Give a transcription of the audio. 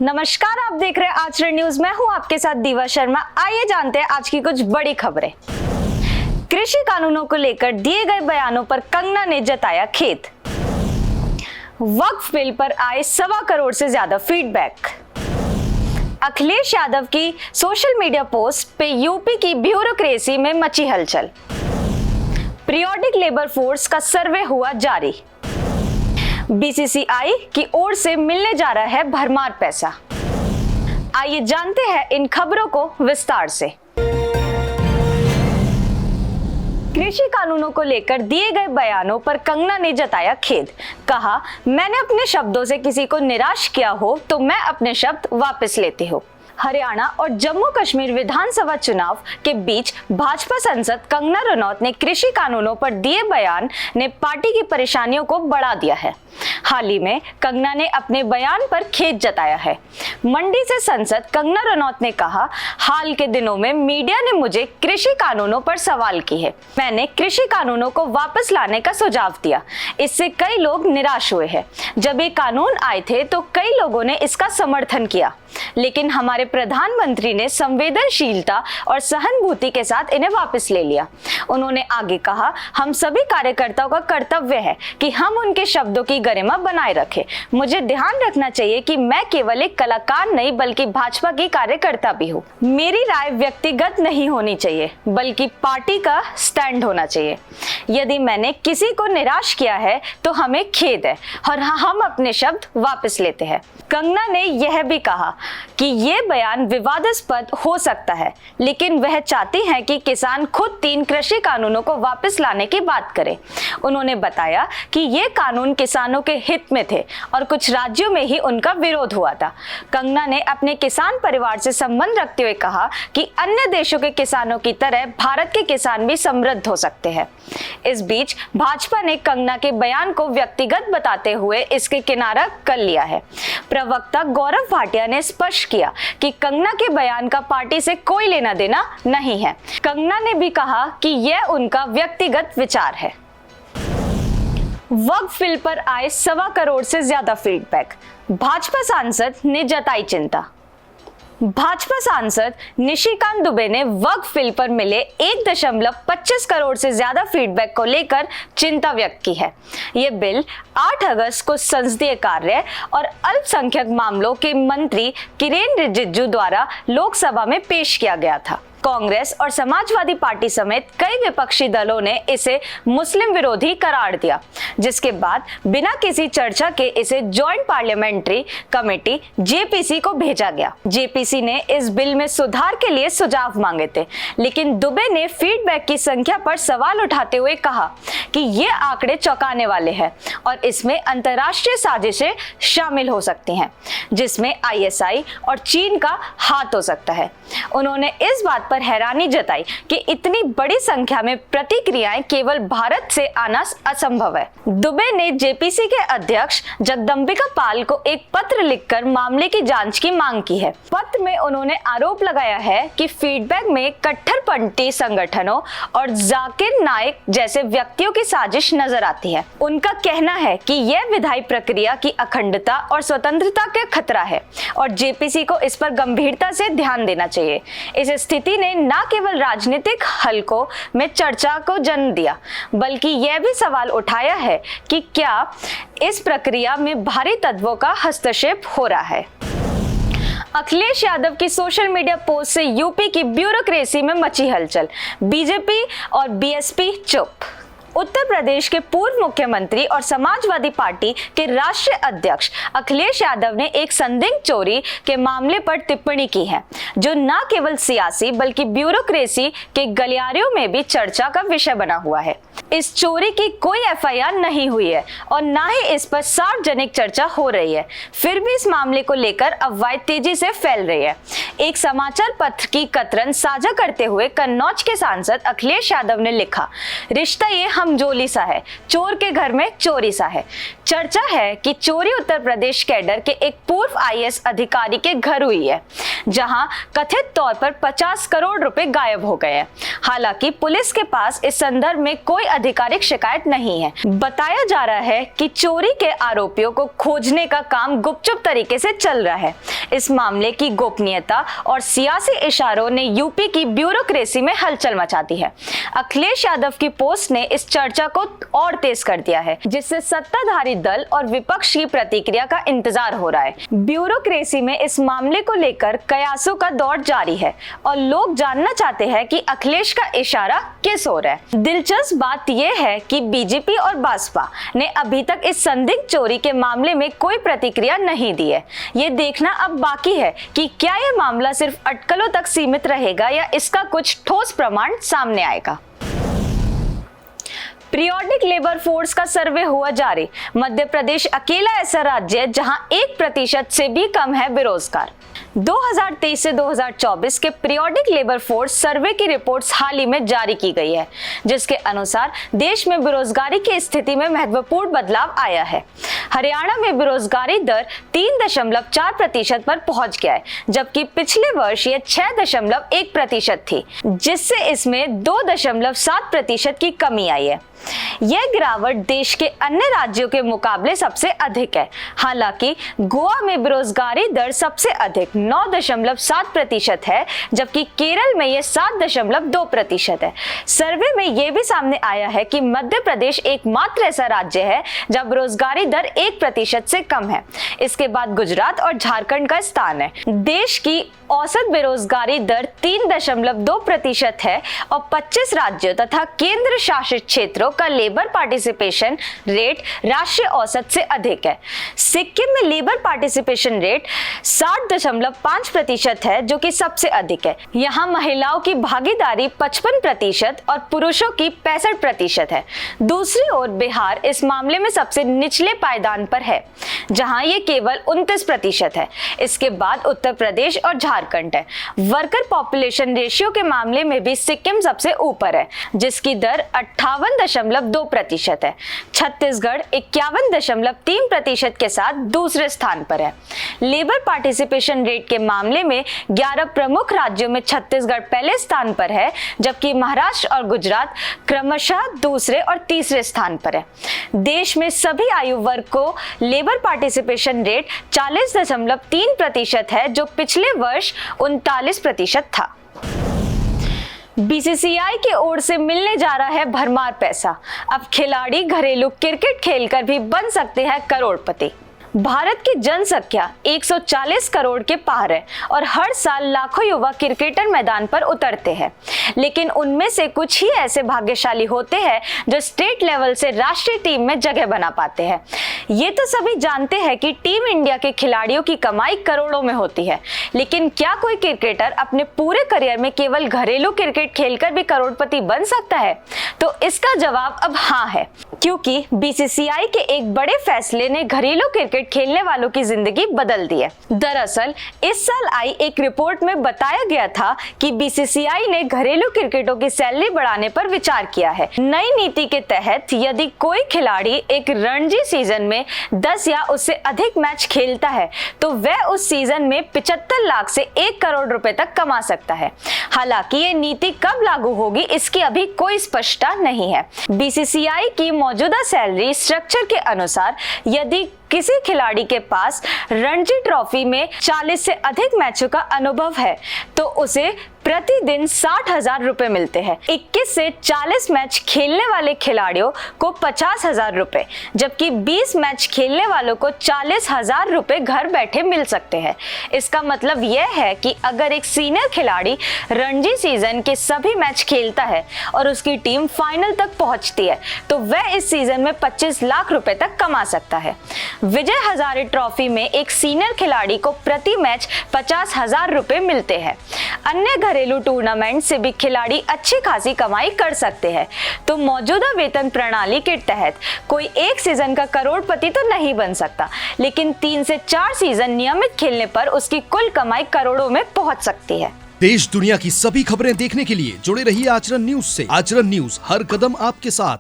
नमस्कार, आप देख रहे हैं आचरण न्यूज। मैं हूं आपके साथ दीवा शर्मा। आइए जानते हैं आज की कुछ बड़ी खबरें। कृषि कानूनों को लेकर दिए गए बयानों पर कंगना ने जताया खेद। वक्फ बिल पर आए 1.25 करोड़ से ज्यादा फीडबैक। अखिलेश यादव की सोशल मीडिया पोस्ट पे यूपी की ब्यूरोक्रेसी में मची हलचल। पीरियोडिक लेबर फोर्स का सर्वे हुआ जारी। बीसीसीआई की ओर से मिलने जा रहा है भरमार पैसा। आइए जानते हैं इन खबरों को विस्तार से। कृषि कानूनों को लेकर दिए गए बयानों पर कंगना ने जताया खेद। कहा, मैंने अपने शब्दों से किसी को निराश किया हो तो मैं अपने शब्द वापस लेती हूँ। हरियाणा और जम्मू कश्मीर विधानसभा चुनाव के बीच भाजपा सांसद कंगना रनौत ने कृषि कानूनों पर दिए बयान ने पार्टी की परेशानियों को बढ़ा दिया है। हाल ही में कंगना ने अपने बयान पर खेद जताया है। मंडी से सांसद कंगना रनौत ने कहा, हाल के दिनों में मीडिया ने मुझे कृषि कानूनों पर सवाल किए हैं। मैंने कृषि कानूनों को वापस लाने का सुझाव दिया। इससे कई लोग निराश हुए हैं। जब ये कानून आए थे तो कई लोगों ने इसका समर्थन किया, लेकिन हमारे प्रधानमंत्री ने संवेदनशीलता और सहानुभूति के साथ इन्हें वापस ले लिया। उन्होंने आगे कहा, हम सभी कार्यकर्ताओं का कर्तव्य है कि हम उनके शब्दों की गरिमा बनाए रखें। मुझे ध्यान रखना चाहिए कि मैं केवल एक कलाकार नहीं बल्कि भाजपा की कार्यकर्ता भी हूँ। मेरी राय व्यक्तिगत नहीं होनी चाहिए बल्कि पार्टी का स्टैंड होना चाहिए। यदि मैंने किसी को निराश किया है तो हमें खेद है और हम अपने शब्द वापस लेते हैं। कंगना ने यह भी कहा कि ये बयान विवादास्पद हो सकता है, लेकिन वह चाहती हैं कि किसान खुद 3 कृषि कानूनों को वापस लाने की बात करें। उन्होंने बताया कि ये कानून किसानों के हित में थे और कुछ राज्यों में ही उनका विरोध हुआ था। कंगना ने अपने किसान परिवार से संबंध रखते हुए कहा कि अन्य देशों के किसानों की तरह भारत के किसान भी समृद्ध हो सकते हैं। इस बीच भाजपा ने कंगना के बयान को व्यक्तिगत बताते हुए इसके किनारा कर लिया है। प्रवक्ता गौरव भाटिया ने स्पष्ट किया कि कंगना के बयान का पार्टी से कोई लेना देना नहीं है। कंगना ने भी कहा कि यह उनका व्यक्तिगत विचार है। वक्फ बिल पर आए 1.25 करोड़ से ज्यादा फीडबैक। भाजपा सांसद ने जताई चिंता। भाजपा सांसद निशिकांत दुबे ने वक्फ बिल पर मिले 1.25 करोड़ से ज्यादा फीडबैक को लेकर चिंता व्यक्त की है। ये बिल 8 अगस्त को संसदीय कार्य और अल्पसंख्यक मामलों के मंत्री किरेन रिजिजू द्वारा लोकसभा में पेश किया गया था। कांग्रेस और समाजवादी पार्टी समेत कई विपक्षी दलों ने इसे मुस्लिम विरोधी करार दिया, जिसके बाद बिना किसी चर्चा के इसे जॉइंट पार्लियामेंट्री कमेटी जेपीसी को भेजा गया। जेपीसी ने इस बिल में सुधार के लिए सुझाव मांगे थे, लेकिन दुबे ने फीडबैक की संख्या पर सवाल उठाते हुए कहा कि ये आंकड़े चौंकाने वाले हैं और इसमें अंतर्राष्ट्रीय साजिशें शामिल हो सकती हैं, जिसमें आईएसआई और चीन का हाथ हो सकता है। उन्होंने इस बात पर हैरानी जताई कि इतनी बड़ी संख्या में प्रतिक्रियाएं केवल भारत से आना असंभव है। दुबे ने जेपीसी के अध्यक्ष जगदम्बिका पाल को एक पत्र लिखकर मामले की जांच की मांग की है। पत्र में उन्होंने आरोप लगाया है कि फीडबैक में कट्टरपंथी संगठनों और जाकिर नाइक जैसे व्यक्तियों की साजिश नजर आती है। उनका कहना है कि यह विधायी प्रक्रिया की अखंडता और स्वतंत्रता का खतरा है और जेपीसी को इस पर गंभीरता से ध्यान देना चाहिए। इस स्थिति ने न केवल राजनीतिक हलकों में चर्चा को जन्म दिया, बल्कि यह भी सवाल उठाया है कि क्या इस प्रक्रिया में बाहरी तत्वों का हस्तक्षेप हो रहा है। अखिलेश यादव की सोशल मीडिया पोस्ट से यूपी की ब्यूरोक्रेसी में मची हलचल। बीजेपी और बीएसपी चुप। उत्तर प्रदेश के पूर्व मुख्यमंत्री और समाजवादी पार्टी के राष्ट्रीय अध्यक्ष अखिलेश यादव ने एक संदिग्ध चोरी के मामले पर टिप्पणी की है, जो न केवल सियासी बल्कि ब्यूरोक्रेसी के गलियारों में भी चर्चा का विषय बना हुआ है। इस चोरी की कोई एफआईआर नहीं हुई है और न ही इस पर सार्वजनिक चर्चा हो रही है। फिर भी इस मामले को लेकर अफवाहें तेजी से फैल रही है। एक समाचार पत्र की कतरन साझा करते हुए कन्नौज के सांसद अखिलेश यादव ने लिखा, रिश्ता ये हमजोली सा है, चोर के घर में चोरी सा है। चर्चा है कि चोरी उत्तर प्रदेश कैडर के एक पूर्व आईएएस अधिकारी के घर हुई है, जहां कथित तौर पर 50 करोड़ रुपए गायब हो गए हैं। हालांकि पुलिस के पास इस संदर्भ में कोई आधिकारिक शिकायत नहीं है। बताया जा रहा है कि चोरी के आरोपियों को खोजने का काम गुपचुप तरीके से चल रहा है। इस मामले की गोपनीयता और सियासी इशारों ने यूपी की ब्यूरोक्रेसी में हलचल मचा दी है। अखिलेश यादव की पोस्ट ने इस चर्चा को और तेज कर दिया है, जिससे सत्ताधारी दल और विपक्ष की प्रतिक्रिया का इंतजार हो रहा है। ब्यूरोक्रेसी में इस मामले को लेकर कयासों का दौर जारी है और लोग जानना चाहते हैं कि अखिलेश का इशारा किस ओर है। दिलचस्प बात यह है कि बीजेपी और बसपा ने अभी तक इस संदिग्ध चोरी के मामले में कोई प्रतिक्रिया नहीं दी है। ये देखना अब बाकी है कि क्या यह मामला सिर्फ अटकलों तक सीमित रहेगा या इसका कुछ ठोस प्रमाण सामने आएगा। पीरियोडिक लेबर फोर्स का सर्वे हुआ जारी। मध्य प्रदेश अकेला ऐसा राज्य है जहां 1% से भी कम है बेरोजगार। 2023 से 2024 के पीरियोडिक लेबर फोर्स सर्वे की रिपोर्ट्स हाल ही में जारी की गई है, जिसके अनुसार देश में बेरोजगारी की स्थिति में महत्वपूर्ण बदलाव आया है। हरियाणा में बेरोजगारी दर 3.4% पर पहुंच गया है, जबकि पिछले वर्ष यह 6.1% थी, जिससे इसमें 2.7% की कमी आई है। यह गिरावट देश के अन्य राज्यों के मुकाबले सबसे अधिक है। हालांकि गोवा में बेरोजगारी दर सबसे अधिक 9.7% है, जबकि केरल में यह 7.2% है। सर्वे में यह भी सामने आया है कि मध्य प्रदेश एकमात्र ऐसा राज्य है जहां बेरोजगारी दर 1% से कम है। इसके बाद गुजरात और झारखंड का स्थान है। देश की औसत बेरोजगारी दर 3.2% है और 25 राज्यों तथा केंद्र शासित क्षेत्रों का लेबर पार्टिसिपेशन रेट राष्ट्रीय औसत से अधिक है। सिक्किम में लेबर पार्टिसिपेशन रेट 60.5% है, जो कि सबसे अधिक है। यहाँ महिलाओं की भागीदारी 55% और पुरुषों की 65% है। दूसरी ओर बिहार इस मामले में सबसे निचले पायदान पर है, जहाँ ये केवल 29% है। इसके बाद उत्तर प्रदेश और झारखंड है। वर्कर पॉपुलेशन रेशियो के मामले में भी सिक्किम सबसे ऊपर है, जिसकी दर 58.2% है। छत्तीसगढ़ 51.3% के साथ दूसरे स्थान पर है। लेबर पार्टिसिपेशन रेट के मामले में 11 प्रमुख राज्यों में छत्तीसगढ़ पहले स्थान पर है, जबकि महाराष्ट्र और गुजरात क्रमशः दूसरे और तीसरे स्थान पर है। देश में सभी आयु वर्ग को लेबर पार्टिसिपेशन रेट 40.3% है, जो पिछले वर्ष 39% था। बीसीसीआई की ओर से मिलने जा रहा है भरमार पैसा। अब खिलाड़ी घरेलू क्रिकेट खेलकर भी बन सकते हैं करोड़पति। भारत की जनसंख्या 140 करोड़ के पार है और हर साल लाखों युवा क्रिकेटर मैदान पर उतरते हैं, लेकिन उनमें से कुछ ही ऐसे भाग्यशाली होते हैं जो स्टेट लेवल से राष्ट्रीय टीम में जगह बना पाते हैं। ये तो सभी जानते हैं कि टीम इंडिया के खिलाड़ियों की कमाई करोड़ों में होती है, लेकिन क्या कोई क्रिकेटर अपने पूरे करियर में केवल घरेलू क्रिकेट खेलकर भी करोड़पति बन सकता है? तो इसका जवाब अब हाँ है, क्योंकि बीसीसीआई के एक बड़े फैसले ने घरेलू क्रिकेट खेलने वालों की जिंदगी बदल दी है। दरअसल इस साल आई एक रिपोर्ट में बताया गया था कि बीसीसीआई ने घरेलू क्रिकेटरों की सैलरी बढ़ाने पर विचार किया है। नई नीति के तहत यदि कोई खिलाड़ी एक रणजी सीजन में 10 या उससे अधिक मैच खेलता है, तो वह उस सीजन में 75 लाख से 1 करोड़ रुपए तक कमा सकता है। हालांकि ये नीति कब लागू होगी, इसकी अभी कोई स्पष्टता नहीं है। बीसीसीआई की मौजूदा सैलरी स्ट्रक्चर के अनुसार यदि किसी खिलाड़ी के पास रणजी ट्रॉफी में 40 से अधिक मैचों का अनुभव है, तो उसे प्रतिदिन 60,000 रुपए मिलते हैं। 21 से 40 मैच खेलने वाले खिलाड़ियों को 50,000 रुपए, जबकि 20 मैच खेलने वालों को 40,000 रुपए घर बैठे मिल सकते हैं। इसका मतलब यह है कि अगर एक सीनियर खिलाड़ी रणजी सीजन के सभी मैच खेलता है और उसकी टीम फाइनल तक पहुंचती है, तो वह इस सीजन में 25 लाख रुपए तक कमा सकता है। विजय हजारे ट्रॉफी में एक सीनियर खिलाड़ी को प्रति मैच 50,000 रुपए मिलते हैं। अन्य घरेलू टूर्नामेंट से भी खिलाड़ी अच्छी खासी कमाई कर सकते हैं। तो मौजूदा वेतन प्रणाली के तहत कोई एक सीजन का करोड़पति तो नहीं बन सकता, लेकिन 3 से 4 सीजन नियमित खेलने पर उसकी कुल कमाई करोड़ों में पहुंच सकती है। देश दुनिया की सभी खबरें देखने के लिए जुड़े रहिए आचरण न्यूज से। आचरण न्यूज, हर कदम आपके साथ।